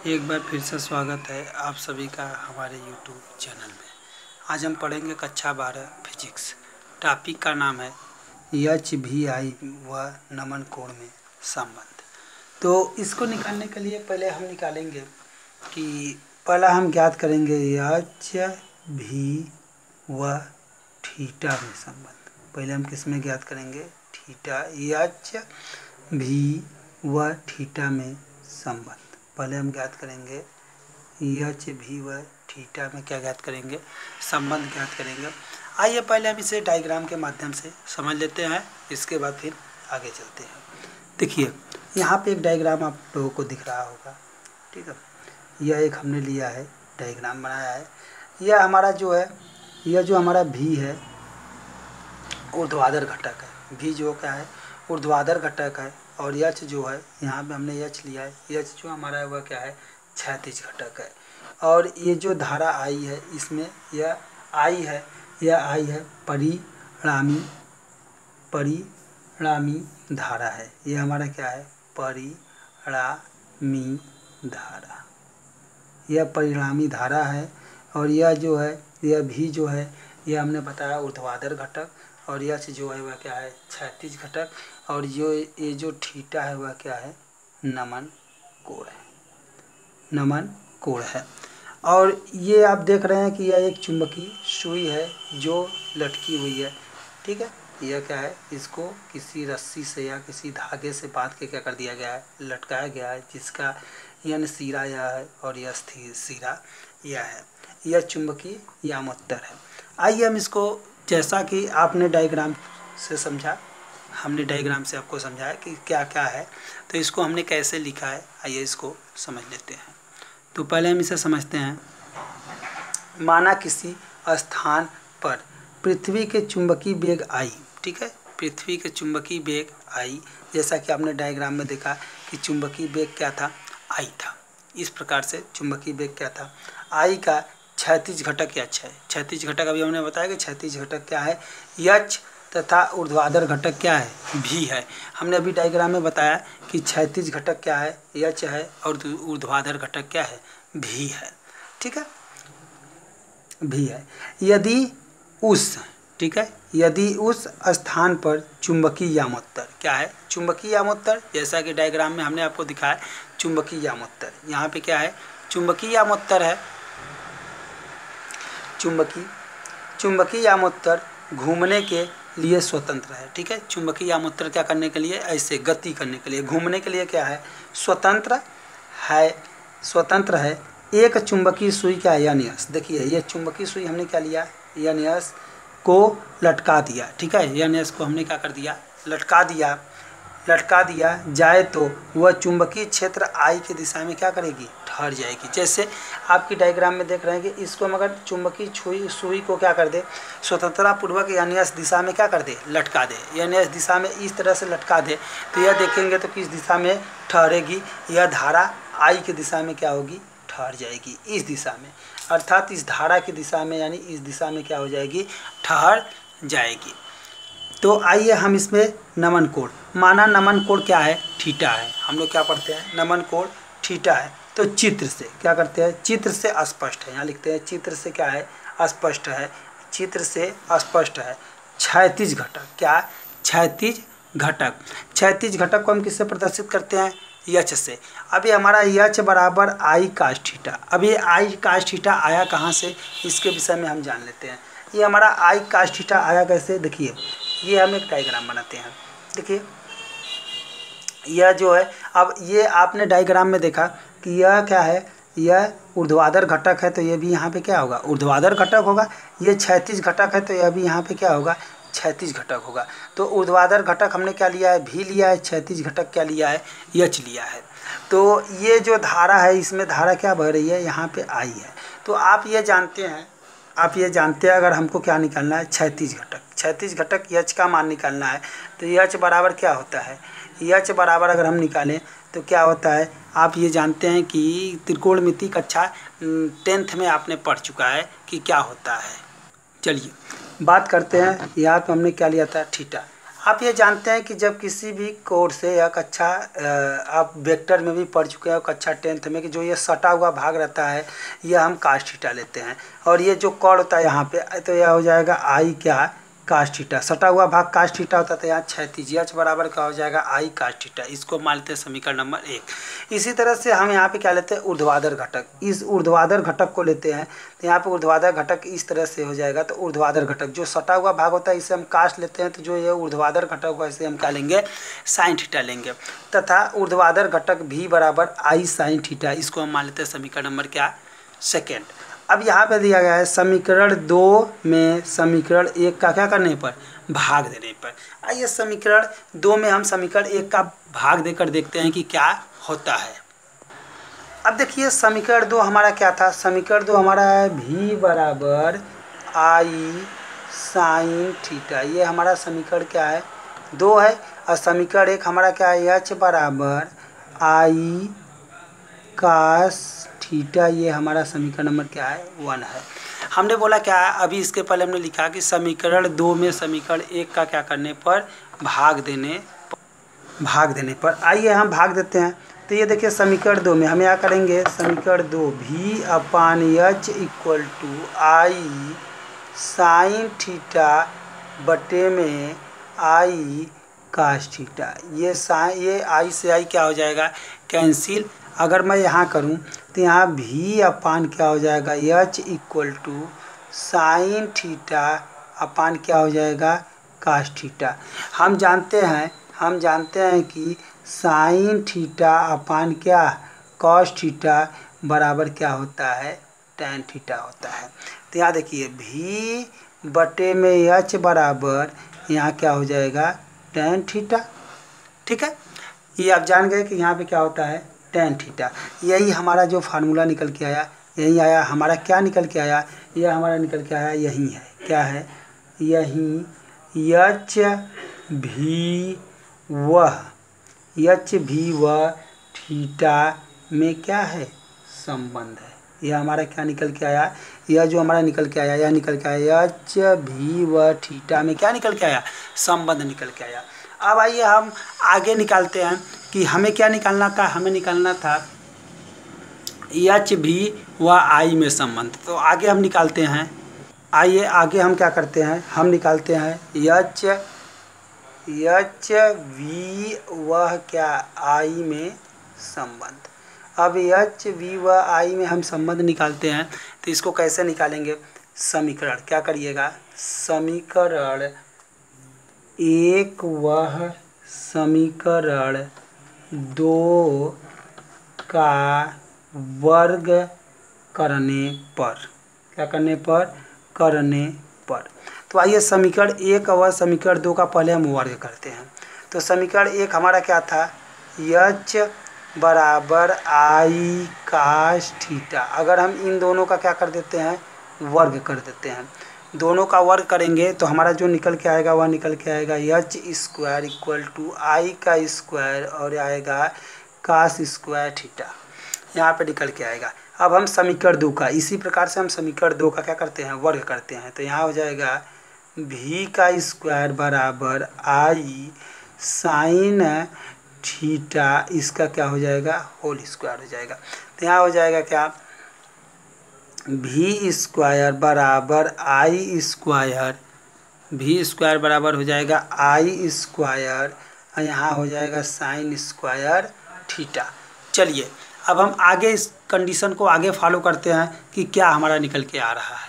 एक बार फिर से स्वागत है आप सभी का हमारे YouTube चैनल में। आज हम पढ़ेंगे कक्षा 12 फिजिक्स। टॉपिक का नाम है एच भी आई व नमन कोण में संबंध। तो इसको निकालने के लिए पहले हम निकालेंगे कि पहला हम ज्ञात करेंगे एच भी व थीटा में संबंध। पहले हम किस में ज्ञात करेंगे? थीटा, एच भी व थीटा में संबंध। पहले हम ज्ञात करेंगे एच भी व थीटा में क्या ज्ञात करेंगे? संबंध ज्ञात करेंगे। आइए पहले हम इसे डायग्राम के माध्यम से समझ लेते हैं, इसके बाद फिर आगे चलते हैं। देखिए यहाँ पे एक डायग्राम आप लोगों को दिख रहा होगा, ठीक है। यह एक हमने लिया है, डायग्राम बनाया है। यह हमारा जो है, यह जो हमारा भी है ऊर्ध्वाधर घटक है। भी जो क्या है? ऊर्ध्वाधर घटक है। और एच जो है, यहाँ पे हमने एच लिया है। एच जो हमारा है वह क्या है? क्षैतिज घटक है। और ये जो धारा आई है इसमें यह आई है, यह आई है परिणामी धारा है। ये हमारा क्या है? परिणामी धारा। यह परिणामी धारा है। और यह जो है, यह भी जो है, यह हमने बताया ऊर्ध्वाधर घटक। और एच जो है वह क्या है? क्षैतिज घटक। और ये जो थीटा है वह क्या है? नमन कोण है। नमन कोण है। और ये आप देख रहे हैं कि यह एक चुंबकीय सुई है जो लटकी हुई है, ठीक है। यह क्या है? इसको किसी रस्सी से या किसी धागे से बांध के क्या कर दिया गया है? लटकाया गया है, जिसका यह सिरा यह है और यह सिरा यह है। यह चुंबकीय यामोत्तर है। आइए हम इसको, जैसा कि आपने डायग्राम से समझा, हमने डायग्राम से आपको समझाया कि क्या क्या है, तो इसको हमने कैसे लिखा है, आइए इसको समझ लेते हैं। तो पहले हम इसे समझते हैं। माना किसी स्थान पर पृथ्वी के चुंबकीय वेग आई, ठीक है। पृथ्वी के चुंबकीय वेग आई, जैसा कि आपने डायग्राम में देखा कि चुंबकीय वेग क्या था? आई था। इस प्रकार से चुंबकीय वेग क्या था? आई का क्षैतिज घटक एच है। क्षैतिज घटक अभी हमने बताया कि क्षैतिज घटक क्या है? एच तथा ऊर्ध्वाधर घटक क्या है? भी है। हमने अभी डायग्राम में बताया कि क्षैतिज घटक क्या है? एच है। और ऊर्ध्वाधर घटक क्या है? भी है, ठीक है। भी है। यदि उस, ठीक है, यदि उस स्थान पर चुंबकीय यामोत्तर क्या है? चुंबकीय यामोत्तर, जैसा कि डायग्राम में हमने आपको दिखाया चुंबकीय यामोत्तर। यहाँ पे क्या है? चुंबकीय यामोत्तर है। चुंबकीय यामोत्तर घूमने के लिए स्वतंत्र है, ठीक है। चुंबकीय यामोत्तर क्या करने के लिए? ऐसे गति करने के लिए, घूमने के लिए क्या है? स्वतंत्र है। एक चुंबकीय सुई क्या है? यानियस। देखिए ये चुंबकीय सुई हमने क्या लिया? यानियस को लटका दिया, ठीक है। यानियस को हमने क्या कर दिया? लटका दिया जाए तो वह चुंबकीय क्षेत्र आई की दिशा में क्या करेगी? ठहर जाएगी। जैसे आपकी डायग्राम में देख रहे हैं कि इसको मगर चुंबकीय सुई को क्या कर दे? स्वतंत्रता पूर्वक यानियस दिशा में क्या कर दे? लटका दे। यानियस दिशा में इस तरह से लटका दे तो यह देखेंगे तो किस दिशा में ठहरेगी? यह धारा आई की दिशा में क्या होगी? ठहर जाएगी, इस दिशा में। अर्थात इस धारा की दिशा में, यानी इस दिशा में क्या हो जाएगी? ठहर जाएगी। तो आइए हम इसमें नमन कोण, माना नमन कोण क्या है? थीटा है। हम लोग क्या पढ़ते हैं? नमन कोण थीटा है। तो चित्र से क्या करते हैं? चित्र से स्पष्ट है। यहाँ लिखते हैं चित्र से क्या है? स्पष्ट है। चित्र से स्पष्ट है। क्षैतिज घटक क्या? क्षैतिज घटक। क्षैतिज घटक को हम किससे प्रदर्शित करते हैं? एच से। अभी हमारा एच बराबर आई कास थीटा। अभी आई कास थीटा आया कहाँ से? इसके विषय में हम जान लेते हैं। ये हमारा आई कास थीटा आया कैसे? देखिए ये हम एक डायग्राम बनाते हैं। देखिए यह जो है, अब ये आपने डायग्राम में देखा कि यह क्या है? यह ऊर्ध्वाधर घटक है, तो ये भी यहाँ पे क्या होगा? ऊर्ध्वाधर घटक होगा। ये क्षैतिज घटक है, तो यह भी यहाँ पे क्या होगा? क्षैतिज घटक होगा। तो ऊर्ध्वाधर घटक हमने क्या लिया है? भी लिया है। क्षैतिज घटक क्या लिया है? एच लिया है। तो ये जो धारा है, इसमें धारा क्या बह रही है? यहाँ पे आई है। तो आप ये जानते हैं, अगर हमको क्या निकालना है? क्षैतिज घटक। क्षैतिज घटक एच का मान निकालना है। तो एच बराबर क्या होता है? एच बराबर अगर हम निकालें तो क्या होता है? आप ये जानते हैं कि त्रिकोणमिति कक्षा 10th में आपने पढ़ चुका है कि क्या होता है। चलिए बात करते हैं। यहाँ पे हमने क्या लिया था? थीटा। आप ये जानते हैं कि जब किसी भी कोड से या कक्षा आप वेक्टर में भी पढ़ चुके हैं कक्षा 10th में कि जो ये सटा हुआ भाग रहता है यह हम कास्ट थीटा लेते हैं, और ये जो कॉर्ड होता है यहाँ पे तो यह हो जाएगा आई क्या कास्ट थीटा। सटा हुआ भाग कास्ट थीटा होता है तो यहाँ क्षैतिज एच बराबर क्या हो जाएगा आई कास्ट थीटा। इसको मान लेते हैं समीकरण नंबर 1। इसी तरह से हम यहाँ पे क्या लेते हैं ऊर्ध्वाधर घटक, इस ऊर्ध्वाधर घटक को लेते हैं तो यहाँ पे ऊर्ध्वाधर घटक इस तरह से हो जाएगा। तो ऊर्ध्वाधर घटक जो सटा हुआ भाग होता है इसे हम कास्ट लेते हैं, तो जो ये ऊर्ध्वाधर घटक होगा इसे हम क्या लेंगे साइन थीटा लेंगे, तथा ऊर्ध्वाधर घटक भी बराबर आई साइन थीटा। इसको हम मान लेते हैं समीकरण नंबर क्या 2। अब यहाँ पे दिया गया है समीकरण 2 में समीकरण 1 का क्या करने पर भाग देने पर। आइए समीकरण 2 में हम समीकरण 1 का भाग देकर देखते हैं कि क्या होता है। अब देखिए समीकरण 2 हमारा क्या था, समीकरण 2 हमारा है v बराबर आई साइन थीटा। ये हमारा समीकरण क्या है 2 है। और समीकरण 1 हमारा क्या है h बराबर आई कास थीटा। ये हमारा समीकरण नंबर क्या है 1 है। हमने बोला क्या है अभी इसके पहले हमने लिखा कि समीकरण 2 में समीकरण 1 का क्या करने पर भाग देने पर। आइए हम भाग देते हैं। तो ये देखिए समीकरण 2 में हम क्या करेंगे, समीकरण 2 v upon H equal to I sine theta बटे में आई कास थीटा। ये आई से आई क्या हो जाएगा कैंसिल। अगर मैं यहाँ करूँ तो यहाँ v अपान क्या हो जाएगा H equal to sine theta upon क्या हो जाएगा कास थीटा। हम जानते हैं कि साइन थीटा अपान क्या कॉस थीटा बराबर क्या होता है टैन थीटा होता है। तो यहाँ देखिए v बटे में एच बराबर यहाँ क्या हो जाएगा टैन थीटा। ठीक है, ये आप जान गए कि यहाँ पे क्या होता है टैन थीटा। यही हमारा जो फार्मूला निकल के आया यही आया। हमारा क्या निकल के आया, यह हमारा निकल के आया यही है। क्या है यही एच भी व थीटा में क्या है संबंध है। यह हमारा क्या निकल के आया, यह जो हमारा निकल के आया यह निकल के आया एच भी व थीटा में क्या निकल के आया संबंध निकल के आया। अब आइए हम आगे निकालते हैं कि हमें क्या निकालना था, हमें निकालना था एच भी व आई में संबंध। तो आगे हम निकालते हैं। आइए आगे हम क्या करते हैं, हम निकालते हैं एच वी व क्या आई में संबंध। अब एच वी व आई में हम संबंध निकालते हैं तो इसको कैसे निकालेंगे, समीकरण क्या करिएगा, समीकरण 1 वह समीकरण 2 का वर्ग करने पर, क्या करने पर। तो आइए समीकरण 1 और समीकरण 2 का पहले हम वर्ग करते हैं। तो समीकरण 1 हमारा क्या था एच बराबर आई कास थीटा। अगर हम इन दोनों का क्या कर देते हैं वर्ग कर देते हैं, दोनों का वर्ग करेंगे तो हमारा जो निकल के आएगा वह निकल के आएगा एच स्क्वायर इक्वल टू आई का स्क्वायर और आएगा कास स्क्वायर थीटा। यहाँ पे निकल के आएगा। अब हम समीकरण 2 का इसी प्रकार से हम समीकरण 2 का क्या करते हैं वर्ग करते हैं। तो यहाँ हो जाएगा v का स्क्वायर बराबर आई साइन थीटा, इसका क्या हो जाएगा होल स्क्वायर हो जाएगा। तो यहाँ हो जाएगा क्या v स्क्वायर बराबर आई स्क्वायर, v स्क्वायर बराबर हो जाएगा आई स्क्वायर और यहाँ हो जाएगा साइन स्क्वायर थीटा। चलिए अब हम आगे इस कंडीशन को आगे फॉलो करते हैं कि क्या हमारा निकल के आ रहा है।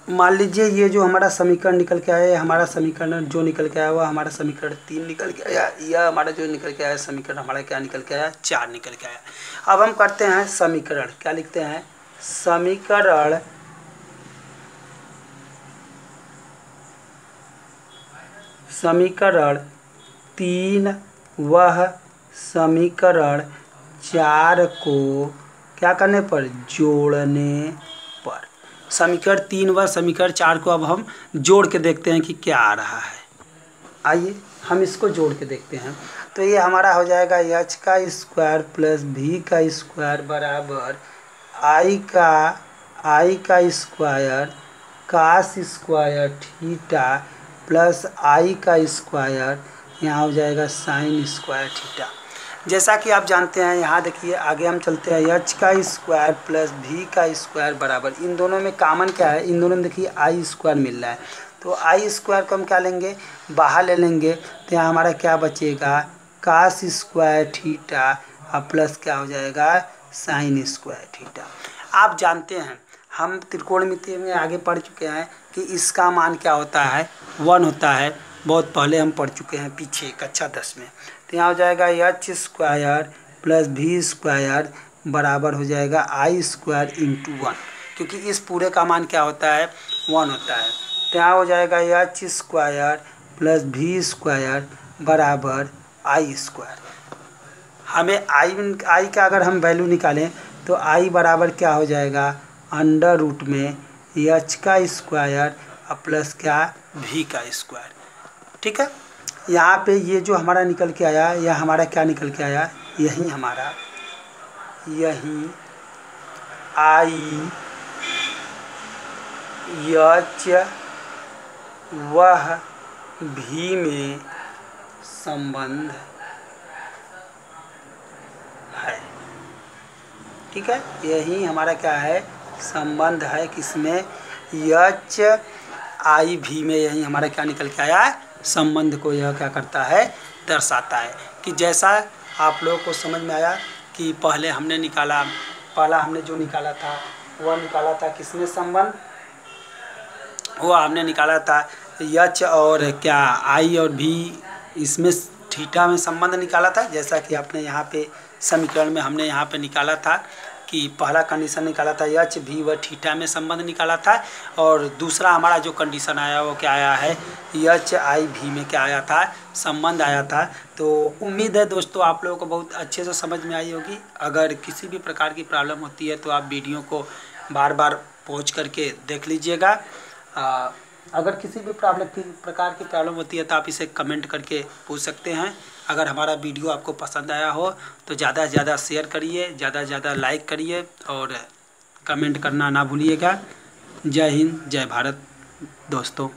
मान लीजिए ये जो हमारा समीकरण निकल के आया, हमारा समीकरण जो निकल के आया वह हमारा समीकरण 3 निकल के आया, यह हमारा जो निकल के आया समीकरण हमारा क्या निकल के आया 4 निकल के आया। अब हम करते हैं समीकरण, क्या लिखते हैं समीकरण 3 वह समीकरण 4 को क्या करने पर जोड़ने पर। समीकरण 3 व समीकरण 4 को अब हम जोड़ के देखते हैं कि क्या आ रहा है। आइए हम इसको जोड़ के देखते हैं। तो ये हमारा हो जाएगा एच का स्क्वायर प्लस v का स्क्वायर बराबर आई का square cos square theta plus I का स्क्वायर, यहाँ हो जाएगा साइन स्क्वायर थीटा। जैसा कि आप जानते हैं, यहाँ देखिए आगे हम चलते हैं, एच का स्क्वायर प्लस भी का स्क्वायर बराबर, इन दोनों में कॉमन क्या है, इन दोनों में देखिए आई स्क्वायर मिल रहा है, तो आई स्क्वायर को हम क्या लेंगे, बाहर ले लेंगे, तो यहाँ हमारा क्या बचेगा, कास स्क्वायर थीटा और प्लस क्या हो जाएगा, साइन स्क्वायर थीटा। आप जानते हैं हम त्रिकोणमिति में आगे पढ़ चुके हैं कि इसका मान क्या होता है, 1 होता है, बहुत पहले हम पढ़ चुके हैं पीछे कक्षा 10 में। तो यहाँ हो जाएगा एच स्क्वायर प्लस भी स्क्वायर बराबर हो जाएगा आई स्क्वायर इंटू 1, क्योंकि इस पूरे का मान क्या होता है, 1 होता है। तो यहाँ हो जाएगा एच स्क्वायर प्लस भी स्क्वायर बराबर आई स्क्वायर। हमें आई का अगर हम वैल्यू निकालें तो आई बराबर क्या हो जाएगा, अंडर रूट में एच का स्क्वायर और प्लस क्या, भी का स्क्वायर। ठीक है, यहाँ पे ये जो हमारा निकल के आया, यह हमारा क्या निकल के आया, यही हमारा, यही आई एच वह भी में संबंध है। ठीक है, यही हमारा क्या है, संबंध है, किसमें, एच आई भी में, यही हमारा क्या निकल के आया है, संबंध को यह क्या करता है, दर्शाता है। कि जैसा आप लोगों को समझ में आया कि पहला हमने जो निकाला था वह निकाला था किसमें संबंध, वह हमने निकाला था एच और क्या, आई और भी, इसमें थीटा में संबंध निकाला था। जैसा कि आपने यहाँ पे समीकरण में हमने यहाँ पे निकाला था कि पहला कंडीशन निकाला था एच भी व थीटा में संबंध निकाला था, और दूसरा हमारा जो कंडीशन आया वो क्या आया है, एच आई भी में क्या आया था, संबंध आया था। तो उम्मीद है दोस्तों आप लोगों को बहुत अच्छे से समझ में आई होगी। अगर किसी भी प्रकार की प्रॉब्लम होती है तो आप वीडियो को बार बार पॉज करके देख लीजिएगा। अगर किसी भी प्रकार की प्रॉब्लम होती है तो आप इसे कमेंट करके पूछ सकते हैं। अगर हमारा वीडियो आपको पसंद आया हो तो ज़्यादा से ज़्यादा शेयर करिए, ज़्यादा से ज़्यादा लाइक करिए और कमेंट करना ना भूलिएगा। जय हिंद, जय भारत दोस्तों।